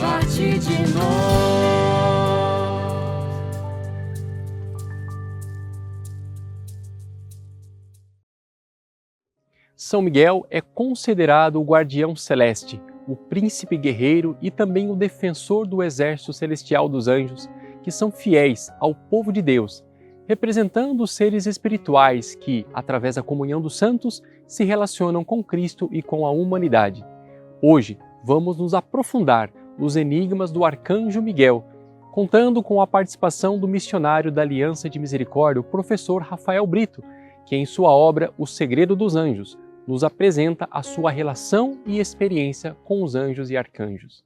parte de nós. São Miguel é considerado o guardião celeste, o príncipe guerreiro e também o defensor do exército celestial dos anjos, que são fiéis ao povo de Deus, representando os seres espirituais que, através da comunhão dos santos, se relacionam com Cristo e com a humanidade. Hoje, vamos nos aprofundar nos enigmas do Arcanjo Miguel, contando com a participação do missionário da Aliança de Misericórdia, o professor Rafael Brito, que em sua obra O Segredo dos Anjos, nos apresenta a sua relação e experiência com os anjos e arcanjos.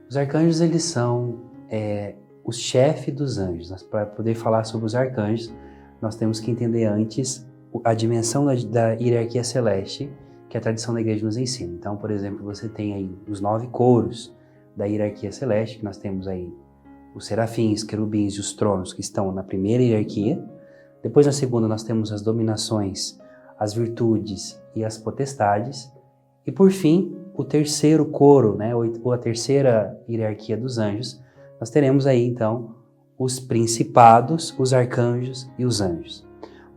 Os arcanjos, eles são os chefes dos anjos. Para poder falar sobre os arcanjos, nós temos que entender antes a dimensão da hierarquia celeste que a tradição da igreja nos ensina. Então, por exemplo, você tem aí os 9 coros da hierarquia celeste, que nós temos aí os serafins, querubins e os tronos, que estão na primeira hierarquia. Depois, na segunda, nós temos as dominações, as virtudes e as potestades. E, por fim, o terceiro coro, né, ou a terceira hierarquia dos anjos, nós teremos aí, então, os principados, os arcanjos e os anjos.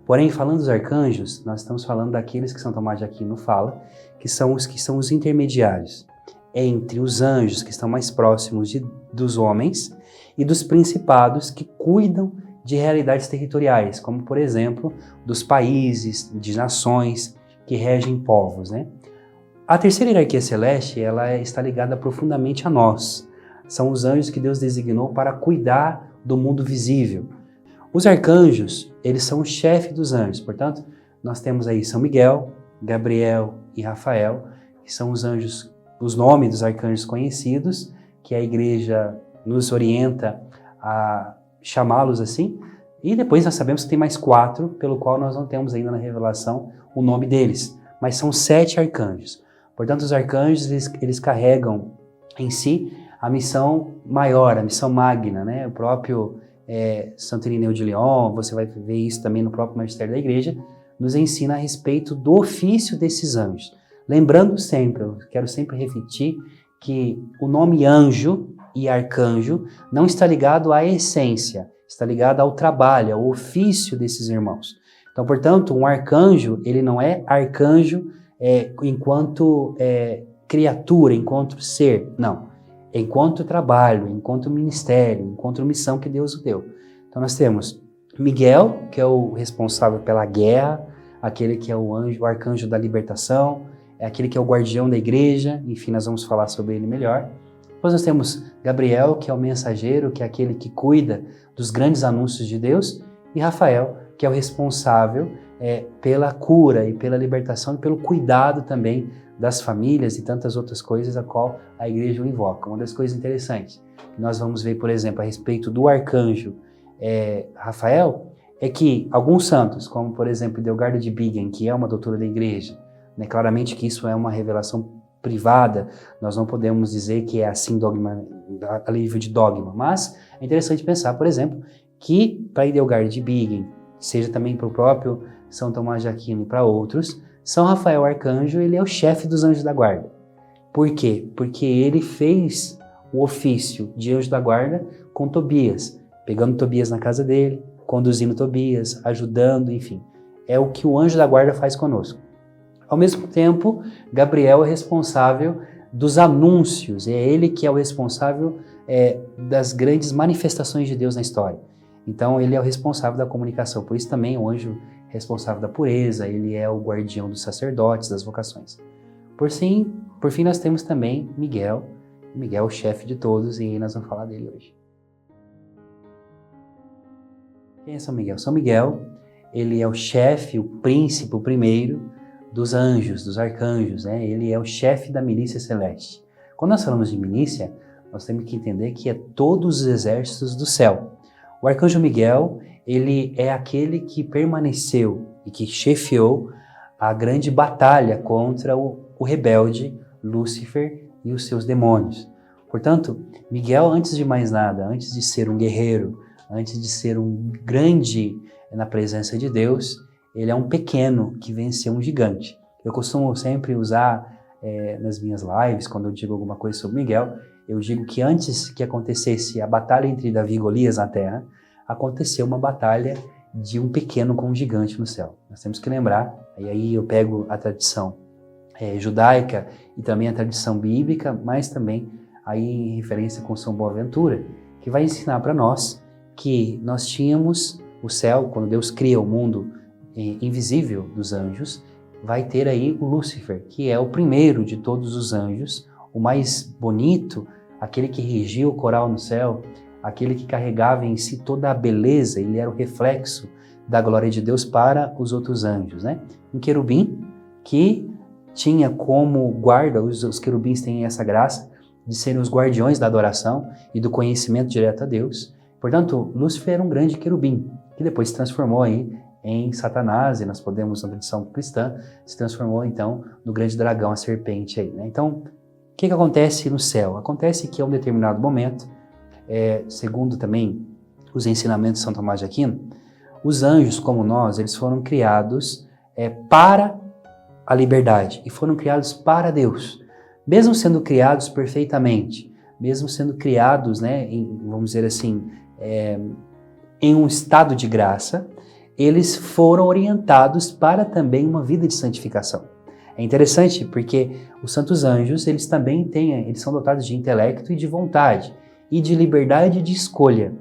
Porém, falando dos arcanjos, nós estamos falando daqueles que São Tomás de Aquino fala, que são os intermediários entre os anjos, que estão mais próximos dos homens, e dos principados, que cuidam de realidades territoriais, como, por exemplo, dos países, de nações que regem povos, né? A terceira hierarquia celeste, ela está ligada profundamente a nós. São os anjos que Deus designou para cuidar do mundo visível. Os arcanjos, eles são o chefe dos anjos. Portanto, nós temos aí São Miguel, Gabriel e Rafael, que são os anjos, os nomes dos arcanjos conhecidos, que a igreja nos orienta a chamá-los assim. E depois nós sabemos que tem mais 4, pelo qual nós não temos ainda na revelação o nome deles. Mas são 7 arcanjos. Portanto, os arcanjos, eles carregam em si a missão maior, a missão magna, né? O próprio Santo Irineu de Lyon, você vai ver isso também no próprio Magistério da Igreja, nos ensina a respeito do ofício desses anjos. Lembrando sempre, eu quero sempre repetir, que o nome anjo e arcanjo não está ligado à essência, está ligado ao trabalho, ao ofício desses irmãos. Então, portanto, um arcanjo, ele não é arcanjo enquanto criatura, enquanto ser, não. Enquanto trabalho, enquanto ministério, enquanto missão que Deus o deu. Então nós temos Miguel, que é o responsável pela guerra, aquele que é o anjo, o arcanjo da libertação, é aquele que é o guardião da igreja, enfim, nós vamos falar sobre ele melhor. Depois nós temos Gabriel, que é o mensageiro, que é aquele que cuida dos grandes anúncios de Deus, e Rafael, que é o responsável pela cura e pela libertação e pelo cuidado também das famílias e tantas outras coisas a qual a igreja o invoca. Uma das coisas interessantes que nós vamos ver, por exemplo, a respeito do arcanjo Rafael, é que alguns santos, como por exemplo Hildegarda de Bingen, que é uma doutora da igreja, né, claramente que isso é uma revelação privada, nós não podemos dizer que é assim dogma, a nível de dogma, mas é interessante pensar, por exemplo, que para Hildegarda de Bingen, seja também para o próprio São Tomás de Aquino e para outros, São Rafael Arcanjo, ele é o chefe dos anjos da guarda. Por quê? Porque ele fez o ofício de anjo da guarda com Tobias, pegando Tobias na casa dele, conduzindo Tobias, ajudando, enfim. É o que o anjo da guarda faz conosco. Ao mesmo tempo, Gabriel é responsável dos anúncios, é ele que é o responsável das grandes manifestações de Deus na história. Então, ele é o responsável da comunicação. Por isso também o anjo responsável da pureza, ele é o guardião dos sacerdotes, das vocações. Por fim, nós temos também Miguel, o chefe de todos, e nós vamos falar dele hoje. Quem é São Miguel? São Miguel, ele é o chefe, o príncipe, o primeiro dos anjos, dos arcanjos, né? Ele é o chefe da milícia celeste. Quando nós falamos de milícia, nós temos que entender que é todos os exércitos do céu. O arcanjo Miguel, ele é aquele que permaneceu e que chefiou a grande batalha contra o rebelde Lúcifer e os seus demônios. Portanto, Miguel, antes de mais nada, antes de ser um guerreiro, antes de ser um grande na presença de Deus, ele é um pequeno que venceu um gigante. Eu costumo sempre usar nas minhas lives, quando eu digo alguma coisa sobre Miguel, eu digo que antes que acontecesse a batalha entre Davi e Golias na terra, aconteceu uma batalha de um pequeno com um gigante no céu. Nós temos que lembrar, e aí eu pego a tradição judaica e também a tradição bíblica, mas também aí em referência com São Boaventura, que vai ensinar para nós que nós tínhamos o céu, quando Deus cria o mundo invisível dos anjos, vai ter aí o Lúcifer, que é o primeiro de todos os anjos, o mais bonito, aquele que regia o coral no céu, aquele que carregava em si toda a beleza, ele era o reflexo da glória de Deus para os outros anjos, né? Um querubim que tinha como guarda, os querubins têm essa graça de serem os guardiões da adoração e do conhecimento direto a Deus. Portanto, Lúcifer era um grande querubim, que depois se transformou aí em Satanás, e nós podemos, na tradição cristã, se transformou então no grande dragão, a serpente aí, né? Então, o que acontece no céu? Acontece que a um determinado momento, segundo também os ensinamentos de São Tomás de Aquino, os anjos, como nós, eles foram criados para a liberdade e foram criados para Deus. Mesmo sendo criados perfeitamente, mesmo sendo criados, né, vamos dizer assim, em um estado de graça, eles foram orientados para também uma vida de santificação. É interessante porque os santos anjos, eles também eles são dotados de intelecto e de vontade, e de liberdade de escolha.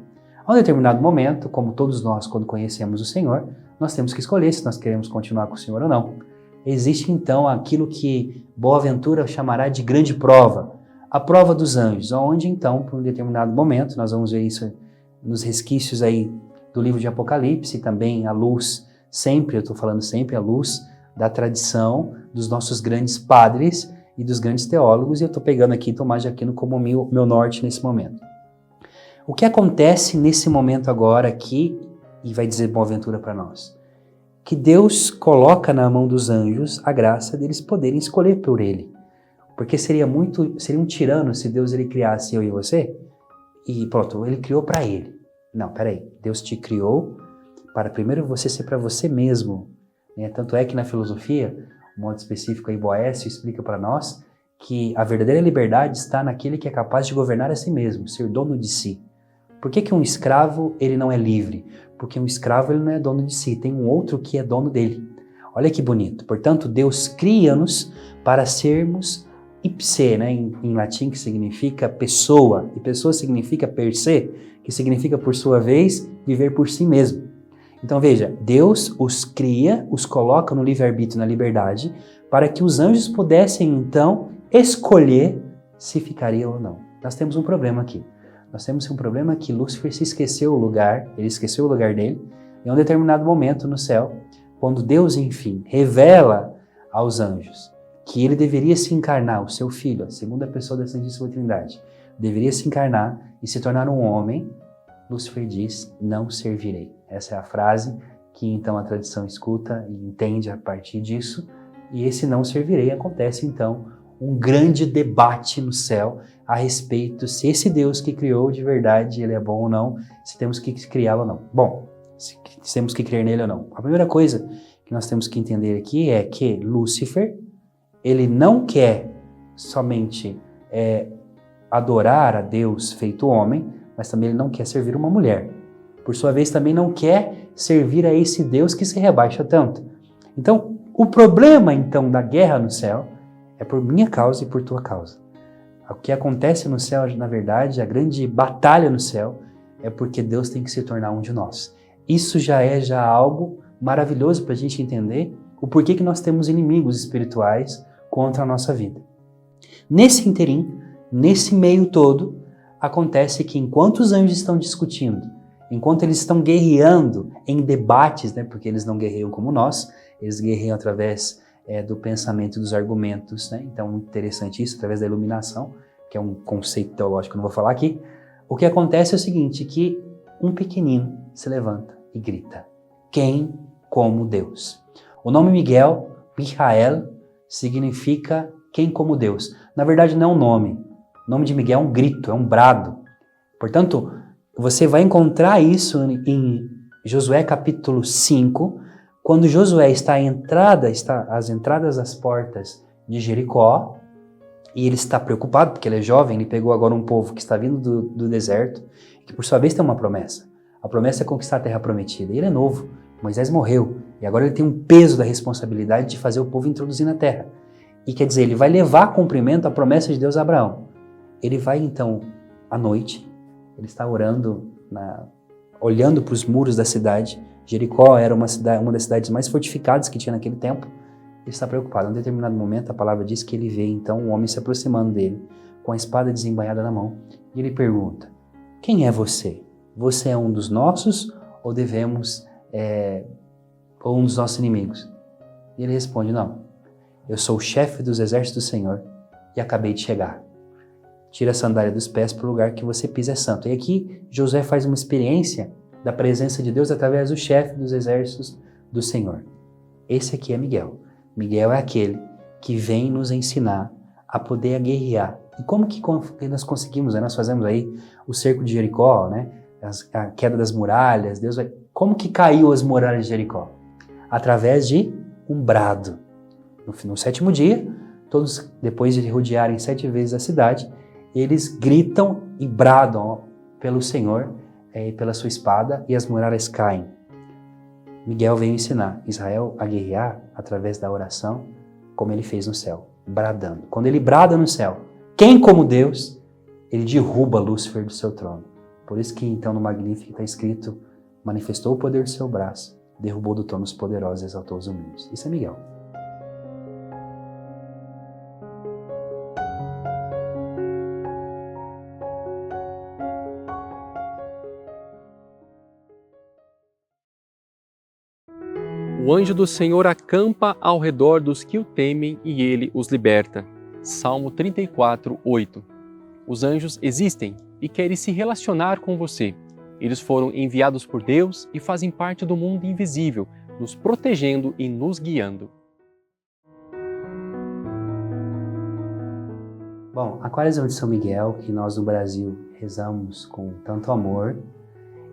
A um determinado momento, como todos nós, quando conhecemos o Senhor, nós temos que escolher se nós queremos continuar com o Senhor ou não. Existe então aquilo que Boaventura chamará de grande prova, a prova dos anjos, onde então, por um determinado momento, nós vamos ver isso nos resquícios aí do livro de Apocalipse, e também à luz, sempre, eu estou falando sempre à luz da tradição dos nossos grandes padres e dos grandes teólogos, e eu estou pegando aqui Tomás de Aquino como meu norte nesse momento. O que acontece nesse momento agora aqui, e vai dizer Boaventura para nós? Que Deus coloca na mão dos anjos a graça deles poderem escolher por ele. Porque seria um tirano se Deus ele criasse eu e você, e pronto, ele criou para ele. Não, peraí, Deus te criou para primeiro você ser para você mesmo. Né? Tanto é que na filosofia, um modo específico aí, Boécio explica para nós que a verdadeira liberdade está naquele que é capaz de governar a si mesmo, ser dono de si. Por que um escravo ele não é livre? Porque um escravo ele não é dono de si, tem um outro que é dono dele. Olha que bonito. Portanto, Deus cria-nos para sermos ipse, né? Em latim, que significa pessoa, e pessoa significa per se, que significa, por sua vez, viver por si mesmo. Então veja, Deus os cria, os coloca no livre-arbítrio, na liberdade, para que os anjos pudessem então escolher se ficariam ou não. Nós temos um problema aqui. Nós temos um problema que Lúcifer se esqueceu o lugar, ele esqueceu o lugar dele, em um determinado momento no céu, quando Deus, enfim, revela aos anjos que ele deveria se encarnar, o seu filho, a segunda pessoa da Santíssima Trindade, deveria se encarnar e se tornar um homem, Lúcifer diz, não servirei. Essa é a frase que então a tradição escuta e entende a partir disso, e esse não servirei acontece então um grande debate no céu a respeito se esse Deus que criou de verdade, ele é bom ou não, se temos que criá-lo ou não. Bom, se temos que crer nele ou não. A primeira coisa que nós temos que entender aqui é que Lúcifer, ele não quer somente adorar a Deus feito homem, mas também ele não quer servir uma mulher. Por sua vez, também não quer servir a esse Deus que se rebaixa tanto. Então, o problema então da guerra no céu é por minha causa e por tua causa. O que acontece no céu, na verdade, a grande batalha no céu, é porque Deus tem que se tornar um de nós. Isso já é algo maravilhoso para a gente entender o porquê que nós temos inimigos espirituais contra a nossa vida. Nesse interim, nesse meio todo, acontece que enquanto os anjos estão discutindo, enquanto eles estão guerreando em debates, né, porque eles não guerreiam como nós, eles guerreiam através do pensamento e dos argumentos, né? Então, interessante isso, através da iluminação, que é um conceito teológico que eu não vou falar aqui. O que acontece é o seguinte, que um pequenino se levanta e grita, quem como Deus? O nome Miguel, Michael, significa quem como Deus. Na verdade, não é um nome. O nome de Miguel é um grito, é um brado. Portanto, você vai encontrar isso em Josué capítulo 5, Quando Josué está às entradas das portas de Jericó, e ele está preocupado, porque ele é jovem, ele pegou agora um povo que está vindo do deserto, que por sua vez tem uma promessa. A promessa é conquistar a terra prometida. E ele é novo, Moisés morreu, e agora ele tem um peso da responsabilidade de fazer o povo introduzir na terra. E quer dizer, ele vai levar a cumprimento a promessa de Deus a Abraão. Ele vai então, à noite, ele está orando, olhando para os muros da cidade. Jericó era uma das cidades mais fortificadas que tinha naquele tempo. Ele está preocupado. Em um determinado momento, a palavra diz que ele vê então um homem se aproximando dele, com a espada desembainhada na mão. E ele pergunta: quem é você? Você é um dos nossos ou ou um dos nossos inimigos? E ele responde: não, eu sou o chefe dos exércitos do Senhor e acabei de chegar. Tira a sandália dos pés, para o lugar que você pisa é santo. E aqui Josué faz uma experiência da presença de Deus através do chefe dos exércitos do Senhor. Esse aqui é Miguel. Miguel é aquele que vem nos ensinar a poder guerrear. E como que nós conseguimos? Nós fazemos aí o cerco de Jericó, né? A queda das muralhas. Como que caiu as muralhas de Jericó? Através de um brado. No 7º dia, todos, depois de rodearem 7 vezes a cidade, eles gritam e bradam pelo Senhor e pela sua espada, e as muralhas caem. Miguel veio ensinar Israel a guerrear através da oração, como ele fez no céu, bradando. Quando ele brada no céu, quem como Deus, ele derruba Lúcifer do seu trono. Por isso que então no Magnífico está escrito: manifestou o poder do seu braço, derrubou do trono os poderosos e exaltou os humildes. Isso é Miguel. O anjo do Senhor acampa ao redor dos que o temem e ele os liberta. Salmo 34, 8. Os anjos existem e querem se relacionar com você. Eles foram enviados por Deus e fazem parte do mundo invisível, nos protegendo e nos guiando. Bom, a Quaresma de São Miguel, que nós no Brasil rezamos com tanto amor,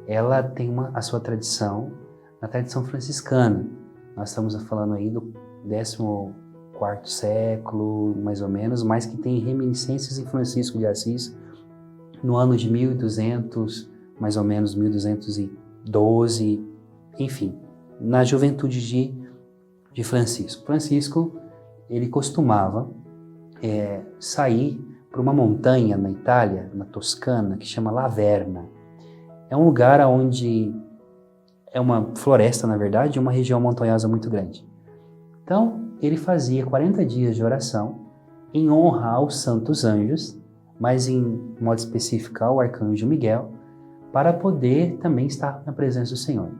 ela tem a sua tradição na tradição franciscana. Nós estamos falando aí do 14º século, mais ou menos, mas que tem reminiscências em Francisco de Assis, no ano de 1200, mais ou menos 1212, enfim, na juventude de Francisco. Francisco, ele costumava sair para uma montanha na Itália, na Toscana, que chama Laverna. É um lugar onde é uma floresta, na verdade, uma região montanhosa muito grande. Então, ele fazia 40 dias de oração em honra aos santos anjos, mas em modo específico ao arcanjo Miguel, para poder também estar na presença do Senhor.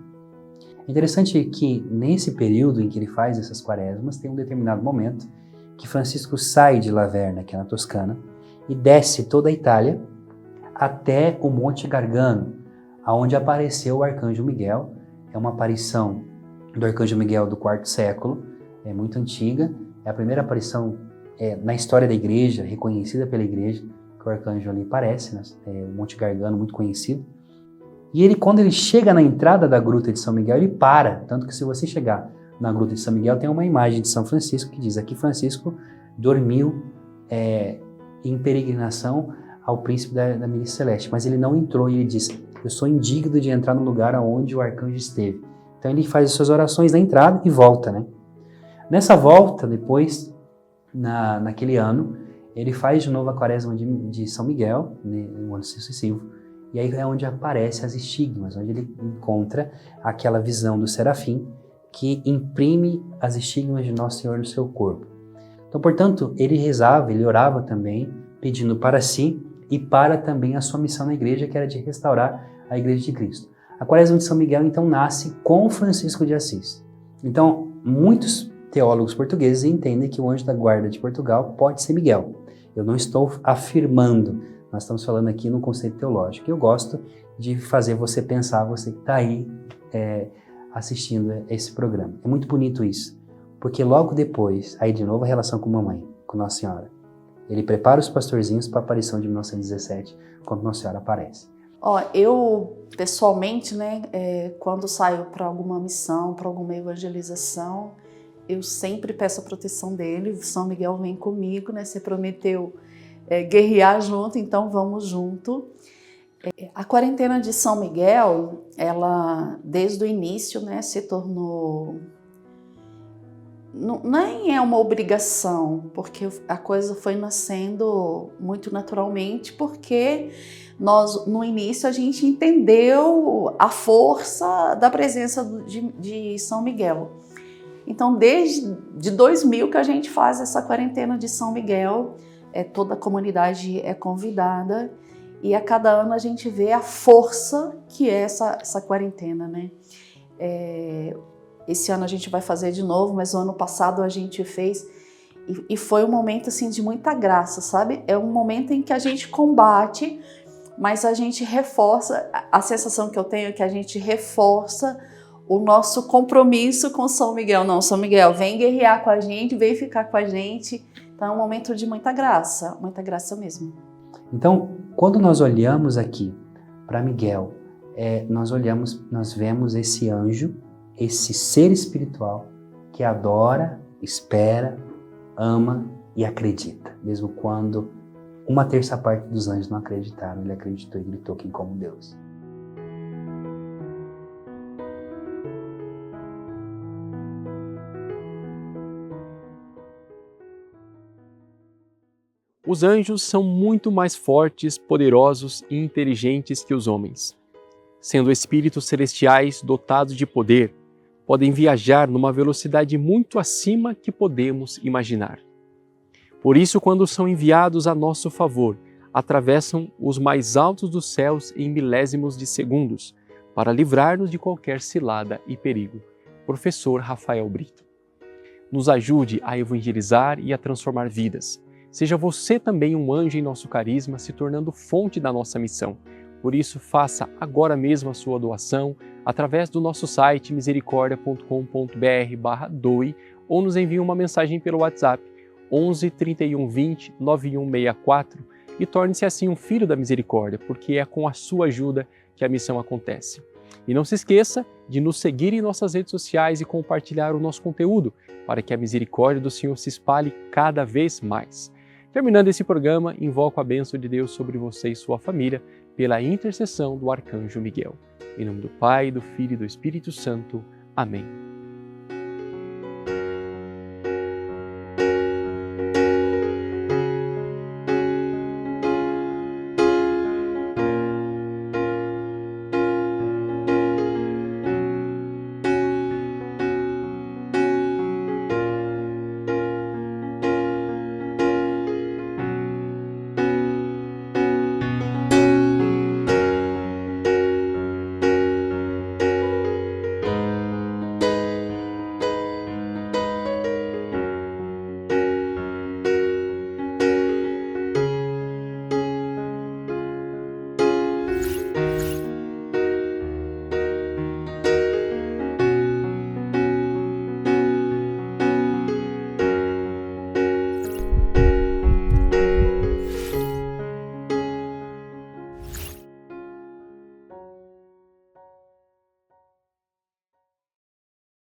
É interessante que nesse período em que ele faz essas quaresmas, tem um determinado momento que Francisco sai de Laverna, que é na Toscana, e desce toda a Itália até o Monte Gargano, aonde apareceu o arcanjo Miguel. É uma aparição do arcanjo Miguel do 4º século, é muito antiga, é a primeira aparição na história da igreja, reconhecida pela igreja, que o arcanjo ali aparece, né? O Monte Gargano, muito conhecido. E quando ele chega na entrada da Gruta de São Miguel, ele para, tanto que se você chegar na Gruta de São Miguel, tem uma imagem de São Francisco que diz: aqui Francisco dormiu em peregrinação ao príncipe da milícia celeste, mas ele não entrou, e ele diz: eu sou indigno de entrar no lugar onde o arcanjo esteve. Então ele faz as suas orações na entrada e volta, né? Nessa volta, depois, naquele ano, ele faz de novo a Quaresma de São Miguel, no ano sucessivo, e aí é onde aparecem as estigmas, onde ele encontra aquela visão do serafim que imprime as estigmas de Nosso Senhor no seu corpo. Então, portanto, ele orava também, pedindo para si e para também a sua missão na igreja, que era de restaurar a Igreja de Cristo. A Quaresma de São Miguel, então, nasce com Francisco de Assis. Então, muitos teólogos portugueses entendem que o anjo da guarda de Portugal pode ser Miguel. Eu não estou afirmando, nós estamos falando aqui no conceito teológico. Eu gosto de fazer você pensar, você que está aí assistindo esse programa. É muito bonito isso, porque logo depois, aí de novo a relação com mamãe, com Nossa Senhora. Ele prepara os pastorzinhos para a aparição de 1917, quando Nossa Senhora aparece. Eu pessoalmente, né, quando saio para alguma missão, para alguma evangelização, eu sempre peço a proteção dele. São Miguel vem comigo, né? Você prometeu guerrear junto, então vamos junto. A quarentena de São Miguel, ela desde o início, né, se tornou, nem é uma obrigação, porque a coisa foi nascendo muito naturalmente, porque nós, no início, a gente entendeu a força da presença de São Miguel. Então, desde 2000 que a gente faz essa quarentena de São Miguel, toda a comunidade é convidada, e a cada ano a gente vê a força que é essa quarentena, né? Esse ano a gente vai fazer de novo, mas o ano passado a gente fez e foi um momento assim de muita graça, sabe? É um momento em que a gente combate, mas a gente reforça. A sensação que eu tenho é que a gente reforça o nosso compromisso com São Miguel. Não, São Miguel, vem guerrear com a gente, vem ficar com a gente. Então é um momento de muita graça mesmo. Então, quando nós olhamos aqui para Miguel, nós vemos esse anjo, esse ser espiritual que adora, espera, ama e acredita. Mesmo quando uma terça parte dos anjos não acreditaram, ele acreditou e gritou quem como Deus. Os anjos são muito mais fortes, poderosos e inteligentes que os homens. Sendo espíritos celestiais dotados de poder, podem viajar numa velocidade muito acima que podemos imaginar. Por isso, quando são enviados a nosso favor, atravessam os mais altos dos céus em milésimos de segundos, para livrar-nos de qualquer cilada e perigo. Professor Rafael Brito. Nos ajude a evangelizar e a transformar vidas. Seja você também um anjo em nosso carisma, se tornando fonte da nossa missão. Por isso, faça agora mesmo a sua doação através do nosso site misericordia.com.br/doe ou nos envie uma mensagem pelo WhatsApp 11 31 20 9164 e torne-se assim um filho da misericórdia, porque é com a sua ajuda que a missão acontece. E não se esqueça de nos seguir em nossas redes sociais e compartilhar o nosso conteúdo, para que a misericórdia do Senhor se espalhe cada vez mais. Terminando esse programa, invoco a bênção de Deus sobre você e sua família, pela intercessão do Arcanjo Miguel. Em nome do Pai, do Filho e do Espírito Santo. Amém.